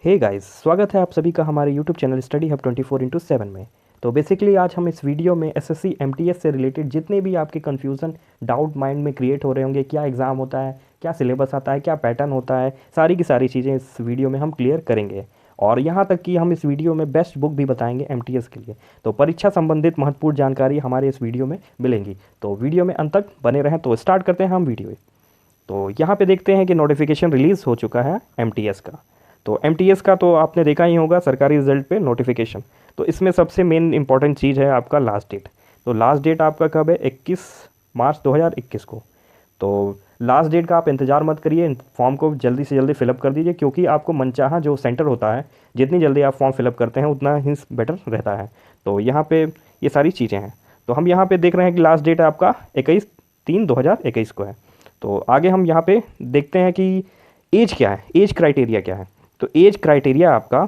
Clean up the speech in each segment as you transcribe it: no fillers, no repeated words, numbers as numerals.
Hey guys, स्वागत है आप सभी का हमारे यूट्यूब चैनल स्टडी हब 24/7 में। तो बेसिकली आज हम इस वीडियो में एसएससी एमटीएस से रिलेटेड जितने भी आपके कन्फ्यूज़न डाउट माइंड में क्रिएट हो रहे होंगे, क्या एग्ज़ाम होता है, क्या सिलेबस आता है, क्या पैटर्न होता है, सारी की सारी चीज़ें इस वीडियो में हम क्लियर करेंगे। और यहाँ तक कि हम इस वीडियो में बेस्ट बुक भी बताएंगे एमटीएस के लिए। तो परीक्षा संबंधित महत्वपूर्ण जानकारी हमारे इस वीडियो में मिलेंगी। तो वीडियो में अंत तक बने रहें। तो स्टार्ट करते हैं हम वीडियो। तो यहाँ पे देखते हैं कि नोटिफिकेशन रिलीज़ हो चुका है एमटीएस का। तो एमटीएस का तो आपने देखा ही होगा, सरकारी रिजल्ट पे नोटिफिकेशन। तो इसमें सबसे मेन इंपॉर्टेंट चीज़ है आपका लास्ट डेट। तो लास्ट डेट आपका कब है? 21 मार्च 2021 को। तो लास्ट डेट का आप इंतज़ार मत करिए, फॉर्म को जल्दी से जल्दी फिलअप कर दीजिए, क्योंकि आपको मनचाहा जो सेंटर होता है, जितनी जल्दी आप फॉर्म फिलअप करते हैं उतना ही बेटर रहता है। तो यहाँ पे ये सारी चीज़ें हैं। तो हम यहाँ पे देख रहे हैं कि लास्ट डेट आपका 21/3/2021 को है। तो आगे हम यहाँ पे देखते हैं कि एज क्या है, एज क्राइटेरिया क्या है। तो एज क्राइटेरिया आपका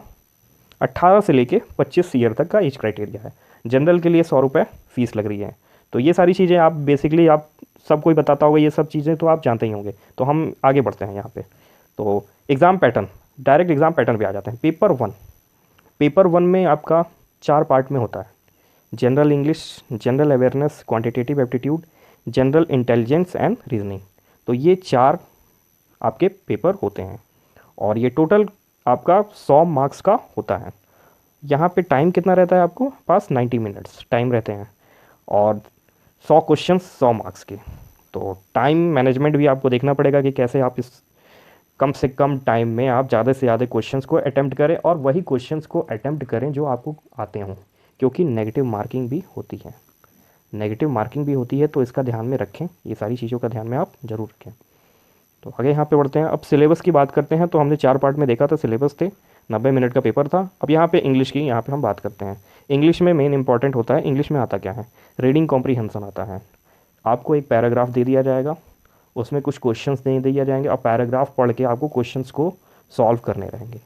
18 से लेके 25 ईयर तक का एज क्राइटेरिया है। जनरल के लिए 100 रुपये फ़ीस लग रही है। तो ये सारी चीज़ें आप बेसिकली आप सब कोई बताता होगा, ये सब चीज़ें तो आप जानते ही होंगे। तो हम आगे बढ़ते हैं यहाँ पे। तो exam pattern, direct exam pattern पे आ जाते हैं। पेपर वन में आपका 4 पार्ट में होता है। General English, general awareness, quantitative aptitude, general intelligence and reasoning. तो ये 4 आपके पेपर होते हैं और ये टोटल आपका 100 मार्क्स का होता है। यहाँ पे टाइम कितना रहता है आपको पास? 90 मिनट्स टाइम रहते हैं और 100 क्वेश्चन 100 मार्क्स के। तो टाइम मैनेजमेंट भी आपको देखना पड़ेगा कि कैसे आप इस कम से कम टाइम में आप ज़्यादा से ज़्यादा क्वेश्चंस को अटेम्प्ट करें और वही क्वेश्चंस को अटेम्प्ट करें जो आपको आते हों, क्योंकि नेगेटिव मार्किंग भी होती है। नेगेटिव मार्किंग भी होती है, तो इसका ध्यान में रखें, ये सारी चीज़ों का ध्यान में आप ज़रूर रखें। तो आगे यहाँ पे बढ़ते हैं। अब सिलेबस की बात करते हैं। तो हमने 4 पार्ट में देखा था, सिलेबस थे, 90 मिनट का पेपर था। अब यहाँ पे इंग्लिश की यहाँ पे हम बात करते हैं। इंग्लिश में मेन इंपॉर्टेंट होता है, इंग्लिश में आता क्या है? रीडिंग कॉम्प्रीहेंशन आता है। आपको एक पैराग्राफ दे दिया जाएगा, उसमें कुछ क्वेश्चंस दे दिए जाएंगे और पैराग्राफ पढ़ के आपको क्वेश्चंस को सॉल्व करने रहेंगे।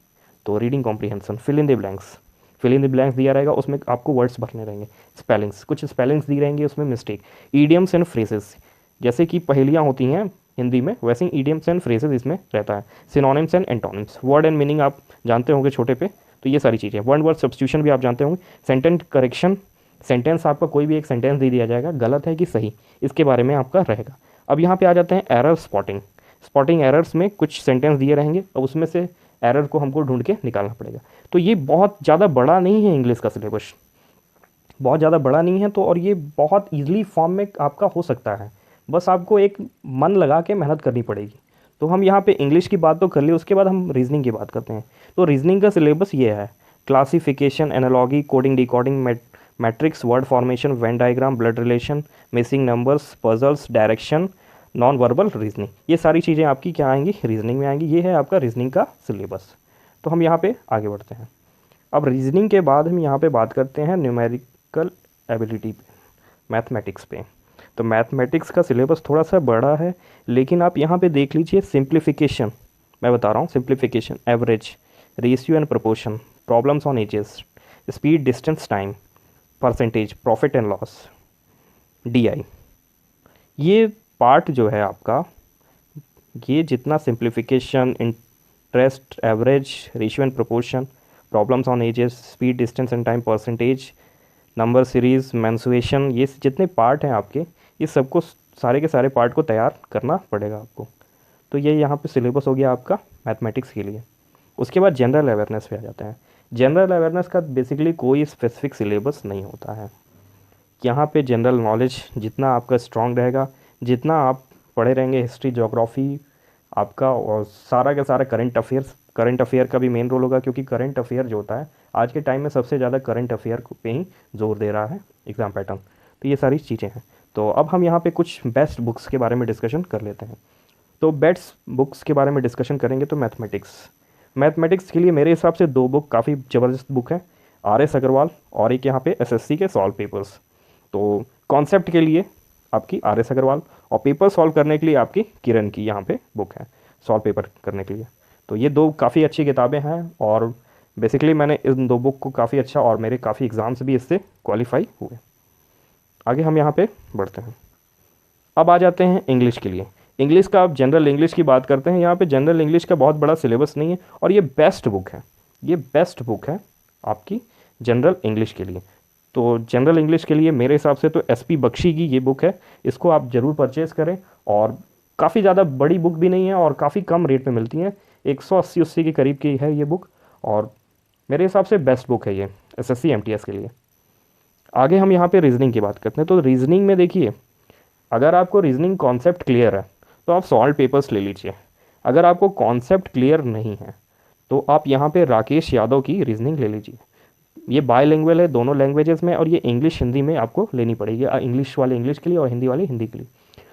तो reading comprehension, fill in the blanks दिया रहेगा, उसमें आपको वर्ड्स भरने रहेंगे। स्पेलिंग्स, कुछ स्पेलिंग्स दी रहेंगी, उसमें मिस्टेक। ईडियम्स एंड फ्रेजेस, जैसे कि पहेलियाँ होती हैं हिंदी में, वैसे ही ईडियम्स एंड फ्रेजेस इसमें रहता है। Synonyms and antonyms, word and meaning आप जानते होंगे छोटे पे। तो ये सारी चीज़ें, वन वर्ड सब्स्टिट्यूशन भी आप जानते होंगे। सेंटेंस करेक्शन, सेंटेंस आपका कोई भी एक सेंटेंस दे दिया जाएगा, गलत है कि सही, इसके बारे में आपका रहेगा। अब यहाँ पे आ जाते हैं एरर स्पॉटिंग। स्पॉटिंग एरर्स में कुछ सेंटेंस दिए रहेंगे और उसमें से एरर को हमको ढूंढ के निकालना पड़ेगा। तो ये बहुत ज़्यादा बड़ा नहीं है, इंग्लिश का सिलेबस बहुत ज़्यादा बड़ा नहीं है। तो और ये बहुत ईजिली फॉर्म में आपका हो सकता है, बस आपको एक मन लगा के मेहनत करनी पड़ेगी। तो हम यहाँ पे इंग्लिश की बात तो कर ली, उसके बाद हम रीजनिंग की बात करते हैं। तो रीजनिंग का सिलेबस ये है: classification, analogy, coding, decoding, matrix, word formation, Venn diagram, blood relation, missing numbers, puzzles, direction, non verbal reasoning. ये सारी चीज़ें आपकी क्या आएंगी? रीजनिंग में आएंगी। ये है आपका रीजनिंग का सिलेबस। तो हम यहाँ पे आगे बढ़ते हैं। अब रीजनिंग के बाद हम यहाँ पे बात करते हैं न्यूमेरिकल एबिलिटी पे, मैथमेटिक्स पे। तो मैथमेटिक्स का सिलेबस थोड़ा सा बड़ा है, लेकिन आप यहाँ पे देख लीजिए सिंप्लीफिकेशन, मैं बता रहा हूँ, simplification, average, ratio and proportion, problems on edges, speed, distance, time, percentage, profit and loss, DI. ये पार्ट जो है आपका, ये जितना simplification, interest, average, ratio and proportion, problems on edges, speed, distance and time, percentage, number series, mensuration, ये जितने part हैं आपके, ये सबको, सारे के सारे पार्ट को तैयार करना पड़ेगा आपको। तो ये यहाँ पे सिलेबस हो गया आपका मैथमेटिक्स के लिए। उसके बाद जनरल अवेयरनेस पे आ जाते हैं। जनरल अवेयरनेस का बेसिकली कोई स्पेसिफिक सिलेबस नहीं होता है। यहाँ पे जनरल नॉलेज जितना आपका स्ट्रांग रहेगा, जितना आप पढ़े रहेंगे, हिस्ट्री, ज्योग्राफी आपका, और सारा का सारा करंट अफेयर का भी मेन रोल होगा, क्योंकि करंट अफेयर जो होता है आज के टाइम में सबसे ज़्यादा करंट अफेयर पे ही जोर दे रहा है एग्ज़ाम पैटर्न। तो ये सारी चीज़ें हैं। तो अब हम यहाँ पे कुछ बेस्ट बुक्स के बारे में डिस्कशन कर लेते हैं। तो बेस्ट बुक्स के बारे में डिस्कशन करेंगे तो मैथमेटिक्स के लिए मेरे हिसाब से 2 बुक काफ़ी ज़बरदस्त बुक है, RS अग्रवाल और एक यहाँ पे SSC के सॉल्व पेपर्स। तो कॉन्सेप्ट के लिए आपकी RS अग्रवाल और पेपर सॉल्व करने के लिए आपकी किरण की यहाँ पे बुक है, सॉल्व पेपर करने के लिए। तो ये 2 काफ़ी अच्छी किताबें हैं और बेसिकली मैंने इन 2 बुक को काफ़ी अच्छा, और मेरे काफ़ी एग्ज़ाम्स भी इससे क्वालिफाई हुए। आगे हम यहाँ पे बढ़ते हैं। अब आ जाते हैं इंग्लिश के लिए। इंग्लिश का, आप जनरल इंग्लिश की बात करते हैं, यहाँ पे जनरल इंग्लिश का बहुत बड़ा सिलेबस नहीं है और ये बेस्ट बुक है। ये बेस्ट बुक है आपकी जनरल इंग्लिश के लिए। तो जनरल इंग्लिश के लिए मेरे हिसाब से तो एसपी बख्शी की ये बुक है, इसको आप ज़रूर परचेज़ करें। और काफ़ी ज़्यादा बड़ी बुक भी नहीं है और काफ़ी कम रेट में मिलती है, 180-80 के करीब की है ये बुक, और मेरे हिसाब से बेस्ट बुक है ये एसएससी एमटीएस के लिए। आगे हम यहाँ पे रीजनिंग की बात करते हैं। तो रीजनिंग में देखिए, अगर आपको रीजनिंग कॉन्सेप्ट क्लियर है तो आप सॉल्व पेपर्स ले लीजिए। अगर आपको कॉन्सेप्ट क्लियर नहीं है तो आप यहाँ पे राकेश यादव की रीजनिंग ले लीजिए। ये बायलिंगुअल है दोनों लैंग्वेजेस में, और ये इंग्लिश हिंदी में आपको लेनी पड़ेगी, इंग्लिश वाले इंग्लिश के लिए और हिंदी वाले हिंदी के लिए।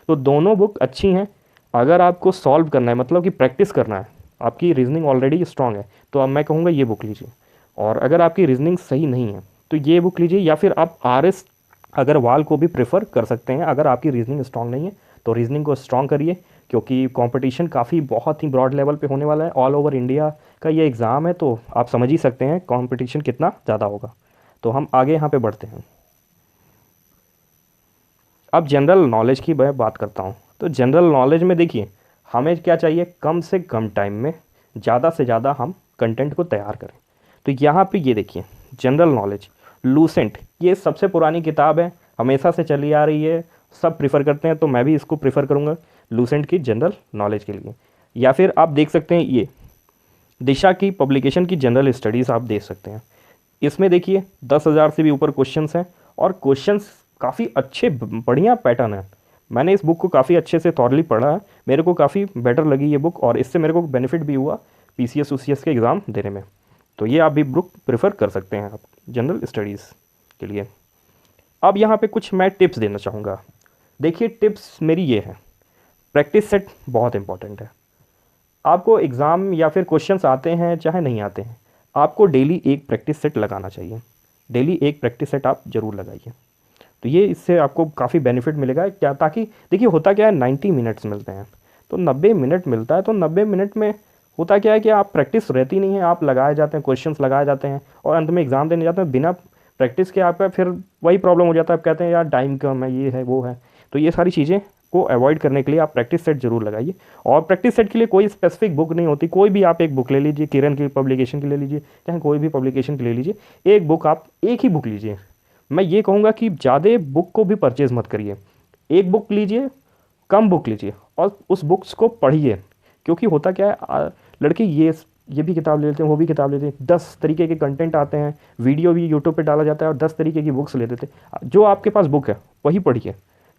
तो दोनों बुक अच्छी हैं। अगर आपको सॉल्व करना है, मतलब कि प्रैक्टिस करना है, आपकी रीजनिंग ऑलरेडी स्ट्रांग है, तो अब मैं कहूँगा ये बुक लीजिए। और अगर आपकी रीजनिंग सही नहीं है तो ये बुक लीजिए, या फिर आप आर.एस. अग्रवाल को भी प्रेफर कर सकते हैं। अगर आपकी रीजनिंग स्ट्रांग नहीं है तो रीजनिंग को स्ट्रांग करिए, क्योंकि कंपटीशन काफ़ी बहुत ही ब्रॉड लेवल पे होने वाला है। ऑल ओवर इंडिया का ये एग्ज़ाम है, तो आप समझ ही सकते हैं कंपटीशन कितना ज़्यादा होगा। तो हम आगे यहाँ पे बढ़ते हैं। अब जनरल नॉलेज की मैं बात करता हूँ। तो जनरल नॉलेज में देखिए, हमें क्या चाहिए, कम से कम टाइम में ज़्यादा से ज़्यादा हम कंटेंट को तैयार करें। तो यहाँ पे ये देखिए, जनरल नॉलेज लूसेंट, ये सबसे पुरानी किताब है, हमेशा से चली आ रही है, सब प्रिफर करते हैं, तो मैं भी इसको प्रिफर करूँगा लूसेंट की जनरल नॉलेज के लिए। या फिर आप देख सकते हैं ये दिशा की पब्लिकेशन की जनरल स्टडीज़ आप देख सकते हैं। इसमें देखिए 10,000 से भी ऊपर क्वेश्चंस हैं, और क्वेश्चंस काफ़ी अच्छे बढ़िया पैटर्न है। मैंने इस बुक को काफ़ी अच्छे से थॉरली पढ़ा है, मेरे को काफ़ी बेटर लगी ये बुक, और इससे मेरे को बेनिफिट भी हुआ पीसीएस यूसीएस के एग्ज़ाम देने में। तो ये आप भी बुक प्रेफर कर सकते हैं आप जनरल स्टडीज़ के लिए। अब यहाँ पे कुछ मैं टिप्स देना चाहूँगा। देखिए, टिप्स मेरी ये है, प्रैक्टिस सेट बहुत इंपॉर्टेंट है। आपको एग्ज़ाम या फिर क्वेश्चंस आते हैं चाहे नहीं आते हैं, आपको डेली एक प्रैक्टिस सेट लगाना चाहिए। डेली एक प्रैक्टिस सेट आप ज़रूर लगाइए, तो ये इससे आपको काफ़ी बेनिफिट मिलेगा। क्या, ताकि देखिए होता क्या है, 90 मिनट्स मिलते हैं, तो 90 मिनट मिलता है, तो 90 मिनट में होता क्या है कि आप प्रैक्टिस रहती नहीं है, आप लगाए जाते हैं, क्वेश्चंस लगाए जाते हैं, और अंत में एग्ज़ाम देने जाते हैं बिना प्रैक्टिस के। आपका फिर वही प्रॉब्लम हो जाता है, आप कहते हैं यार टाइम कम है, ये है वो है। तो ये सारी चीज़ें को अवॉइड करने के लिए आप प्रैक्टिस सेट जरूर लगाइए। और प्रैक्टिस सेट के लिए कोई स्पेसिफिक बुक नहीं होती, कोई भी आप एक बुक ले लीजिए, किरण की पब्लिकेशन की ले लीजिए, चाहे कोई भी पब्लिकेशन की ले लीजिए, एक बुक आप एक ही बुक लीजिए। मैं ये कहूँगा कि ज़्यादा बुक को भी परचेज़ मत करिए, एक बुक लीजिए, कम बुक लीजिए, और उस बुक्स को पढ़िए। क्योंकि होता क्या है, लड़के ये भी किताब ले लेते हैं, वो भी किताब लेते हैं, 10 तरीके के कंटेंट आते हैं, वीडियो भी यूट्यूब पे डाला जाता है, और 10 तरीके की बुक्स ले देते हैं। जो आपके पास बुक है वही पढ़िए,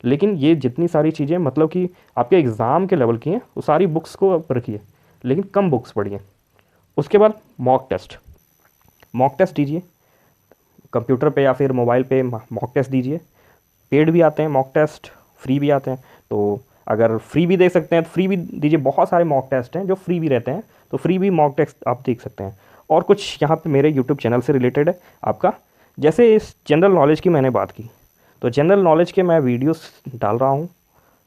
लेकिन ये जितनी सारी चीज़ें मतलब कि आपके एग्ज़ाम के लेवल की हैं, वो सारी बुक्स को आप रखिए, लेकिन कम बुक्स पढ़िए। उसके बाद मॉक टेस्ट दीजिए, कंप्यूटर पे या फिर मोबाइल पे मॉक टेस्ट दीजिए। पेड भी आते हैं मॉक टेस्ट, फ्री भी आते हैं। तो अगर फ्री भी दे सकते हैं तो फ्री भी दीजिए, बहुत सारे मॉक टेस्ट हैं जो फ्री भी रहते हैं, तो फ्री भी मॉक टेस्ट आप देख सकते हैं। और कुछ यहाँ पे मेरे यूट्यूब चैनल से रिलेटेड है आपका, जैसे इस जनरल नॉलेज की मैंने बात की, तो जनरल नॉलेज के मैं वीडियोस डाल रहा हूँ,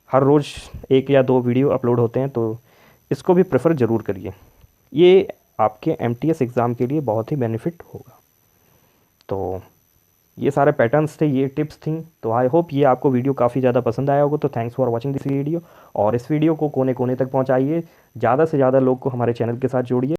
हर रोज़ 1 या 2 वीडियो अपलोड होते हैं, तो इसको भी प्रेफर ज़रूर करिए। ये आपके एमटीएस एग्ज़ाम के लिए बहुत ही बेनिफिट होगा। तो ये सारे पैटर्न्स थे, ये टिप्स थी। तो आई होप ये आपको वीडियो काफ़ी ज़्यादा पसंद आया होगा। तो thanks for watching this video, और इस वीडियो को कोने कोने तक पहुँचाइए, ज़्यादा से ज़्यादा लोग को हमारे चैनल के साथ जोड़िए।